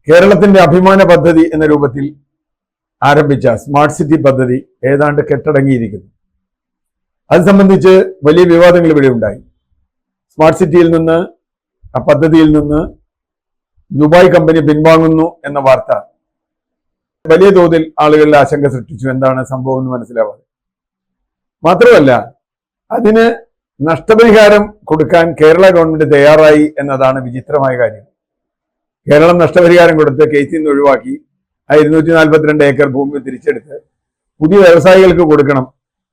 കേരളത്തിന്റെ അഭിമാന പദ്ധതി എന്ന രൂപത്തിൽ ആരംഭിച്ച സ്മാർട്ട് സിറ്റി പദ്ധതി ഏതാണ്ട് കെട്ടടങ്ങിയിരിക്കുന്നു. അത് സംബന്ധിച്ച് വലിയ വിവാദങ്ങൾ ഇവിടെ ഉണ്ടായി. സ്മാർട്ട് സിറ്റിയിൽ നിന്ന്, ആ പദ്ധതിയിൽ നിന്ന് ദുബായ് കമ്പനി പിൻവാങ്ങുന്നു എന്ന വാർത്ത വലിയ തോതിൽ ആളുകളിൽ ആശങ്ക സൃഷ്ടിച്ചു. എന്താണ് സംഭവം എന്ന് മനസ്സിലാവാതെ. മാത്രമല്ല, അതിന് നഷ്ടപരിഹാരം കൊടുക്കാൻ കേരള ഗവൺമെന്റ് തയ്യാറായി എന്നതാണ് വിചിത്രമായ കാര്യം. കേരളം നഷ്ടപരിഹാരം കൊടുത്ത് കേസിൽ നിന്ന് ഒഴിവാക്കി ആ 242 ഏക്കർ ഭൂമി തിരിച്ചെടുത്ത് പുതിയ വ്യവസായികൾക്ക് കൊടുക്കണം.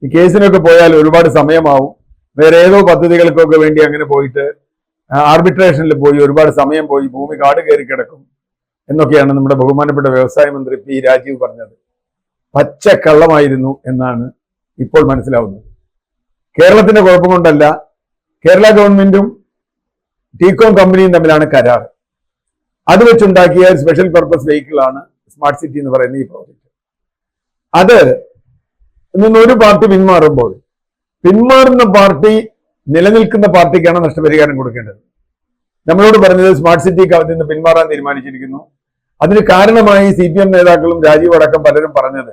ഈ കേസിനൊക്കെ പോയാൽ ഒരുപാട് സമയമാവും. വേറെ ഏതോ പദ്ധതികൾക്കൊക്കെ വേണ്ടി അങ്ങനെ പോയിട്ട് ആർബിട്രേഷനിൽ പോയി ഒരുപാട് സമയം പോയി ഭൂമി കാട് കയറി കിടക്കും എന്നൊക്കെയാണ് നമ്മുടെ ബഹുമാനപ്പെട്ട വ്യവസായ മന്ത്രി പി രാജീവ് പറഞ്ഞത്. പച്ചക്കള്ളമായിരുന്നു എന്നാണ് ഇപ്പോൾ മനസ്സിലാവുന്നത്. കേരളത്തിന്റെ കുഴപ്പം കൊണ്ടല്ല, കേരള ഗവൺമെന്റും ടീകോം കമ്പനിയും തമ്മിലാണ് കരാർ. അത് വെച്ചുണ്ടാക്കിയ സ്പെഷ്യൽ പർപ്പസ് വെഹിക്കിളാണ് സ്മാർട്ട് സിറ്റി എന്ന് പറയുന്ന ഈ പ്രോജക്റ്റ്. അത് ഒരു പാർട്ടി പിന്മാറുമ്പോൾ പിന്മാറുന്ന പാർട്ടി നിലനിൽക്കുന്ന പാർട്ടിക്കാണ് നഷ്ടപരിഹാരം കൊടുക്കേണ്ടത്. നമ്മളോട് പറഞ്ഞത് സ്മാർട്ട് സിറ്റി നിന്ന് പിന്മാറാൻ തീരുമാനിച്ചിരിക്കുന്നു. അതിന് കാരണമായി CPM നേതാക്കളും രാജീവ് അടക്കം പലരും പറഞ്ഞത്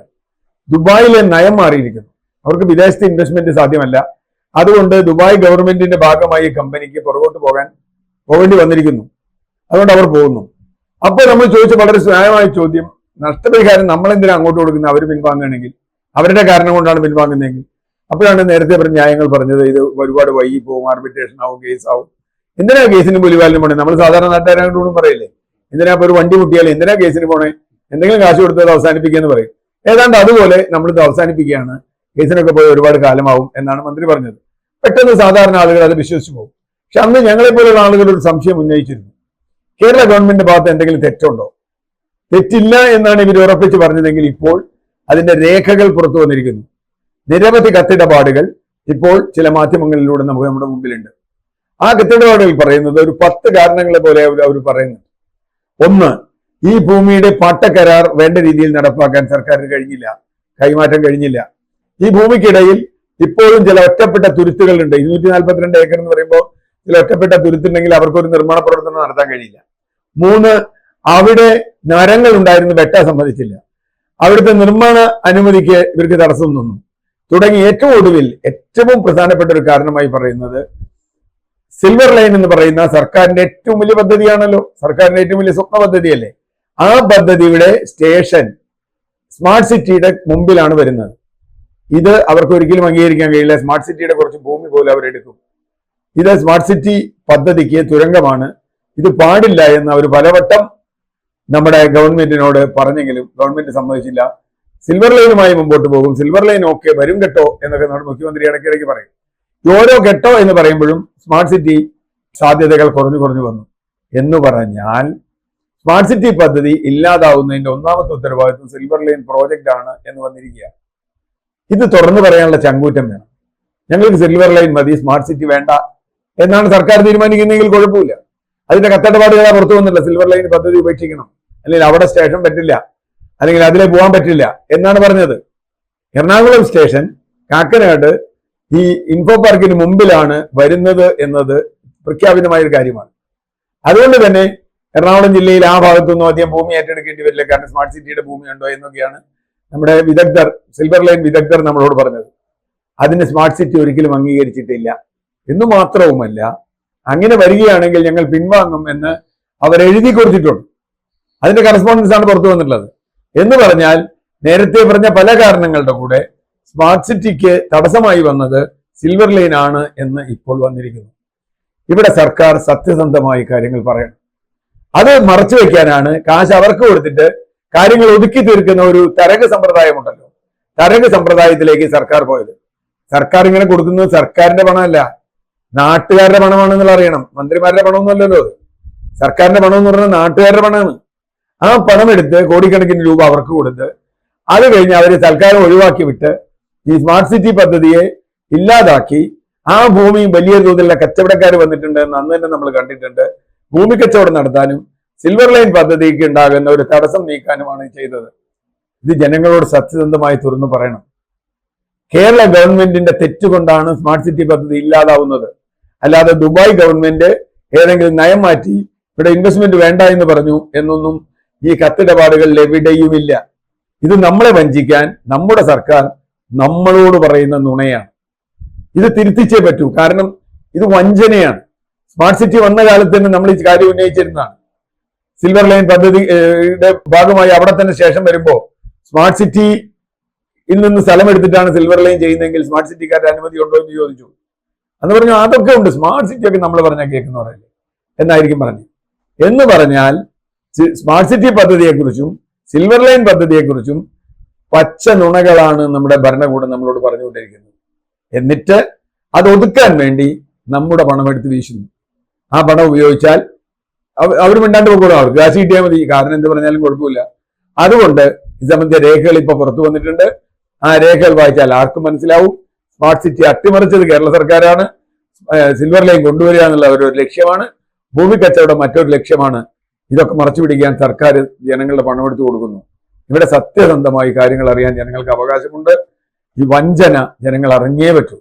ദുബായിലെ നയം മാറിയിരിക്കുന്നു. അവർക്ക് വിദേശത്തെ ഇൻവെസ്റ്റ്മെന്റ് സാധ്യമല്ല. അതുകൊണ്ട് ദുബായ് ഗവൺമെന്റിന്റെ ഭാഗമായി കമ്പനിക്ക് പുറകോട്ട് പോകേണ്ടി വന്നിരിക്കുന്നു. അതുകൊണ്ട് അവർ പോകുന്നു. അപ്പോൾ നമ്മൾ ചോദിച്ച വളരെ ന്യായമായ ചോദ്യം, നഷ്ടപരിഹാരം നമ്മൾ എന്തിനാ അങ്ങോട്ട് കൊടുക്കുന്നത്? അവർ പിൻവാങ്ങുകയാണെങ്കിൽ, അവരുടെ കാരണം കൊണ്ടാണ് പിൻവാങ്ങുന്നതെങ്കിൽ. അപ്പോഴാണ് നേരത്തെ പറഞ്ഞ ന്യായങ്ങൾ പറഞ്ഞത്. ഇത് ഒരുപാട് വൈകി പോകും, ആർബിട്രേഷൻ ആവും, കേസ് ആവും. എന്തിനാ കേസിന് പുലിവാലിന് പോണേ? നമ്മൾ സാധാരണ നാട്ടുകാരോടും പറയില്ലേ, എന്തിനാ ഇപ്പൊ ഒരു വണ്ടി മുട്ടിയാൽ എന്തിനാ കേസിന് പോണേ? എന്തെങ്കിലും കാശ് കൊടുത്തത് അവസാനിപ്പിക്കുക പറയും. ഏതാണ്ട് അതുപോലെ നമ്മളിത് അവസാനിപ്പിക്കുകയാണ്, കേസിനൊക്കെ പോയി ഒരുപാട് കാലമാവും എന്നാണ് മന്ത്രി പറഞ്ഞത്. പെട്ടെന്ന് സാധാരണ ആളുകൾ അത് വിശ്വസിച്ചു പോകും. പക്ഷെ അന്ന് ഞങ്ങളെ പോലുള്ള ആളുകൾ ഒരു സംശയം ഉന്നയിച്ചിരുന്നു. കേരള ഗവൺമെന്റിന്റെ ഭാഗത്ത് എന്തെങ്കിലും തെറ്റുണ്ടോ? തെറ്റില്ല എന്നാണ് ഇവർ ഉറപ്പിച്ച് പറഞ്ഞതെങ്കിൽ ഇപ്പോൾ അതിന്റെ രേഖകൾ പുറത്തു വന്നിരിക്കുന്നു. നിരവധി കത്തിടപാടുകൾ ഇപ്പോൾ ചില മാധ്യമങ്ങളിലൂടെ നമ്മുടെ മുമ്പിലുണ്ട്. ആ കത്തിടപാടുകൾ പറയുന്നത് ഒരു 10 കാരണങ്ങളെ പോലെ അവർ പറയുന്നു. ഒന്ന്, ഈ ഭൂമിയുടെ പാട്ടക്കരാർ വേണ്ട രീതിയിൽ നടപ്പാക്കാൻ സർക്കാരിന് കഴിഞ്ഞില്ല, കൈമാറ്റം കഴിഞ്ഞില്ല. ഈ ഭൂമിക്കിടയിൽ ഇപ്പോഴും ചില ഒറ്റപ്പെട്ട തുരുത്തുകളുണ്ട്. 242 ഏക്കർ എന്ന് പറയുമ്പോൾ ചില ഒറ്റപ്പെട്ട തുരുത്തുണ്ടെങ്കിൽ അവർക്കൊരു നിർമ്മാണ പ്രവർത്തനം നടത്താൻ കഴിയില്ല. 3, അവിടെ മരങ്ങൾ ഉണ്ടായിരുന്നു, വെട്ടാൻ സമ്മതിച്ചില്ല. അവിടുത്തെ നിർമ്മാണ അനുമതിക്ക് ഇവർക്ക് തടസ്സം നിന്നു. തുടങ്ങി ഏറ്റവും ഒടുവിൽ ഏറ്റവും പ്രധാനപ്പെട്ട ഒരു കാരണമായി പറയുന്നത് സിൽവർ ലൈൻ എന്ന് പറയുന്ന സർക്കാരിന്റെ ഏറ്റവും വലിയ പദ്ധതിയാണല്ലോ, സർക്കാരിന്റെ ഏറ്റവും വലിയ സ്വപ്ന പദ്ധതിയല്ലേ. ആ പദ്ധതിയുടെ സ്റ്റേഷൻ സ്മാർട്ട് സിറ്റിയുടെ മുമ്പിലാണ് വരുന്നത്. ഇത് അവർക്ക് ഒരിക്കലും അംഗീകരിക്കാൻ കഴിയില്ല. സ്മാർട്ട് സിറ്റിയുടെ കുറച്ച് ഭൂമി പോലും അവരെടുക്കും. ഇത് സ്മാർട്ട് സിറ്റി പദ്ധതിക്ക് തുരങ്കമാണ്, ഇത് പാടില്ല എന്ന് അവർ പലവട്ടം നമ്മുടെ ഗവൺമെന്റിനോട് പറഞ്ഞെങ്കിലും ഗവൺമെന്റ് സമ്മതിച്ചില്ല. സിൽവർ ലൈനുമായി മുമ്പോട്ട് പോകും, സിൽവർ ലൈൻ ഓക്കെ, വരും കേട്ടോ എന്നൊക്കെ നമ്മുടെ മുഖ്യമന്ത്രി ഇടയ്ക്കിടയ്ക്ക് പറയും. ഓരോ ഘട്ടോ എന്ന് പറയുമ്പോഴും സ്മാർട്ട് സിറ്റി സാധ്യതകൾ കുറഞ്ഞു വന്നു എന്ന് പറഞ്ഞാൽ സ്മാർട്ട് സിറ്റി പദ്ധതി ഇല്ലാതാവുന്നതിന്റെ ഒന്നാമത്തെ ഉത്തരവാദിത്വം സിൽവർ ലൈൻ പ്രോജക്റ്റ് ആണ് എന്ന് വന്നിരിക്കുക. ഇത് തുറന്നു പറയാനുള്ള ചങ്കൂറ്റം വേണം. ഞങ്ങൾക്ക് സിൽവർ ലൈൻ മതി, സ്മാർട്ട് സിറ്റി വേണ്ട എന്നാണ് സർക്കാർ തീരുമാനിക്കുന്നതെങ്കിൽ കുഴപ്പമില്ല. അതിന്റെ കത്തടപാടുകളാ പുറത്തു വന്നില്ല. സിൽവർ ലൈൻ പദ്ധതി ഉപേക്ഷിക്കണം, അല്ലെങ്കിൽ അവിടെ സ്റ്റേഷൻ പറ്റില്ല, അല്ലെങ്കിൽ അതിലെ പോകാൻ പറ്റില്ല എന്നാണ് പറഞ്ഞത്. എറണാകുളം സ്റ്റേഷൻ കാക്കനാട് ഈ ഇൻഫോ പാർക്കിന് മുമ്പിലാണ് വരുന്നത് എന്നത് പ്രഖ്യാപിതമായ ഒരു കാര്യമാണ്. അതുകൊണ്ട് തന്നെ എറണാകുളം ജില്ലയിൽ ആ ഭാഗത്തൊന്നും അധികം ഭൂമി ഏറ്റെടുക്കേണ്ടി വരില്ല, കാരണം സ്മാർട്ട് സിറ്റിയുടെ ഭൂമി ഉണ്ടോ എന്നൊക്കെയാണ് നമ്മുടെ വിദഗ്ധർ, സിൽവർ ലൈൻ വിദഗ്ധർ നമ്മളോട് പറഞ്ഞത്. അതിന് സ്മാർട്ട് സിറ്റി ഒരിക്കലും അംഗീകരിച്ചിട്ടില്ല എന്നു മാത്രവുമല്ല, അങ്ങനെ വരികയാണെങ്കിൽ ഞങ്ങൾ പിൻവാങ്ങും എന്ന് അവർ എഴുതി കൊടുത്തിട്ടുണ്ട്. അതിന്റെ കറസ്പോണ്ടൻസ് ആണ് പുറത്തു വന്നിട്ടുള്ളത്. എന്ന് പറഞ്ഞാൽ നേരത്തെ പറഞ്ഞ പല കാരണങ്ങളുടെ കൂടെ സ്മാർട്ട് സിറ്റിക്ക് തടസ്സമായി വന്നത് സിൽവർ ലൈൻ ആണ് എന്ന് ഇപ്പോൾ വന്നിരിക്കുന്നു. ഇവിടെ സർക്കാർ സത്യസന്ധമായി കാര്യങ്ങൾ പറയണം. അത് മറച്ചു വെക്കാനാണ് കാശ് അവർക്ക് കൊടുത്തിട്ട് കാര്യങ്ങൾ ഒതുക്കി തീർക്കുന്ന ഒരു തരംഗ സമ്പ്രദായമുണ്ടല്ലോ, തരംഗ സമ്പ്രദായത്തിലേക്ക് സർക്കാർ പോയത്. സർക്കാർ ഇങ്ങനെ കൊടുക്കുന്നത് സർക്കാരിന്റെ പണമല്ല, നാട്ടുകാരുടെ പണമാണെന്നുള്ള അറിയണം. മന്ത്രിമാരുടെ പണമൊന്നുമല്ലല്ലോ അത്. സർക്കാരിന്റെ പണം എന്ന് പറഞ്ഞാൽ നാട്ടുകാരുടെ പണമാണ്. ആ പണം എടുത്ത് കോടിക്കണക്കിന് രൂപ അവർക്ക് കൊടുത്ത് അത് കഴിഞ്ഞ് അവരെ തൽക്കാലം ഒഴിവാക്കി വിട്ട് ഈ സ്മാർട്ട് സിറ്റി പദ്ധതിയെ ഇല്ലാതാക്കി ആ ഭൂമിയും വലിയ തോതിലുള്ള കച്ചവടക്കാർ വന്നിട്ടുണ്ട് എന്ന് അന്ന് തന്നെ നമ്മൾ കണ്ടിട്ടുണ്ട്. ഭൂമി കച്ചവടം നടത്താനും സിൽവർ ലൈൻ പദ്ധതിക്ക് ഉണ്ടാകുന്ന ഒരു തടസ്സം നീക്കാനുമാണ് ചെയ്തത്. ഇത് ജനങ്ങളോട് സത്യസന്ധമായി തുറന്നു പറയണം. കേരള ഗവൺമെന്റിന്റെ തെറ്റുകൊണ്ടാണ് സ്മാർട്ട് സിറ്റി പദ്ധതി ഇല്ലാതാവുന്നത്. അല്ലാതെ ദുബായ് ഗവൺമെന്റ് ഏതെങ്കിലും നയം മാറ്റി ഇവിടെ ഇൻവെസ്റ്റ്മെന്റ് വേണ്ട എന്ന് പറഞ്ഞു എന്നൊന്നും ഈ കത്തിടപാടുകളിൽ എവിടെയുമില്ല. ഇത് നമ്മളെ വഞ്ചിക്കാൻ നമ്മുടെ സർക്കാർ നമ്മളോട് പറയുന്ന നുണയാണ്. ഇത് തിരുത്തിച്ചേ പറ്റൂ. കാരണം ഇത് വഞ്ചനയാണ്. സ്മാർട്ട് സിറ്റി വന്ന കാലത്ത് തന്നെ നമ്മൾ ഈ കാര്യം ഉന്നയിച്ചിരുന്നതാണ്. സിൽവർ ലൈൻ പദ്ധതിയുടെ ഭാഗമായി അവിടെ തന്നെ ശേഷം വരുമ്പോൾ സ്മാർട്ട് സിറ്റിയിൽ നിന്ന് സ്ഥലം എടുത്തിട്ടാണ് സിൽവർ ലൈൻ ചെയ്യുന്നതെങ്കിൽ സ്മാർട്ട് സിറ്റിക്കാരുടെ അനുമതി ഉണ്ടോ എന്ന് ചോദിച്ചു. അന്ന് പറഞ്ഞു അതൊക്കെ ഉണ്ട്, സ്മാർട്ട് സിറ്റി ഒക്കെ നമ്മൾ പറഞ്ഞാൽ കേൾക്കുന്നവരല്ലേ എന്നായിരിക്കും പറഞ്ഞു. എന്ന് പറഞ്ഞാൽ സ്മാർട്ട് സിറ്റി പദ്ധതിയെക്കുറിച്ചും സിൽവർ ലൈൻ പദ്ധതിയെക്കുറിച്ചും പച്ച നുണകളാണ് നമ്മുടെ ഭരണകൂടം നമ്മളോട് പറഞ്ഞുകൊണ്ടിരിക്കുന്നത്. എന്നിട്ട് അത് ഒതുക്കാൻ വേണ്ടി നമ്മുടെ പണം എടുത്ത് വീശുന്നു. ആ പണം ഉപയോഗിച്ചാൽ അവർ മിണ്ടാണ്ട് പോകൂടാ, അവർക്ക് കാശ് കിട്ടിയാൽ മതി, കാരണം എന്ത് പറഞ്ഞാലും കുഴപ്പമില്ല. അതുകൊണ്ട് ഇത് സംബന്ധിച്ച രേഖകൾ ഇപ്പൊ പുറത്തു വന്നിട്ടുണ്ട്. ആ രേഖകൾ വായിച്ചാൽ ആർക്കും മനസ്സിലാവും സ്മാർട്ട് സിറ്റി അട്ടിമറിച്ചത് കേരള സർക്കാരാണ്. സിൽവർ ലൈൻ കൊണ്ടുവരിക എന്നുള്ള ഒരു ലക്ഷ്യമാണ്. ഭൂമി കച്ചവടം മറ്റൊരു ലക്ഷ്യമാണ്. ഇതൊക്കെ മറച്ചു പിടിക്കാൻ സർക്കാർ ജനങ്ങളുടെ പണമെടുത്ത് കൊടുക്കുന്നു. ഇവിടെ സത്യസന്ധമായി കാര്യങ്ങൾ അറിയാൻ ജനങ്ങൾക്ക് അവകാശമുണ്ട്. ഈ വഞ്ചന ജനങ്ങൾ അറിഞ്ഞേ പറ്റൂ.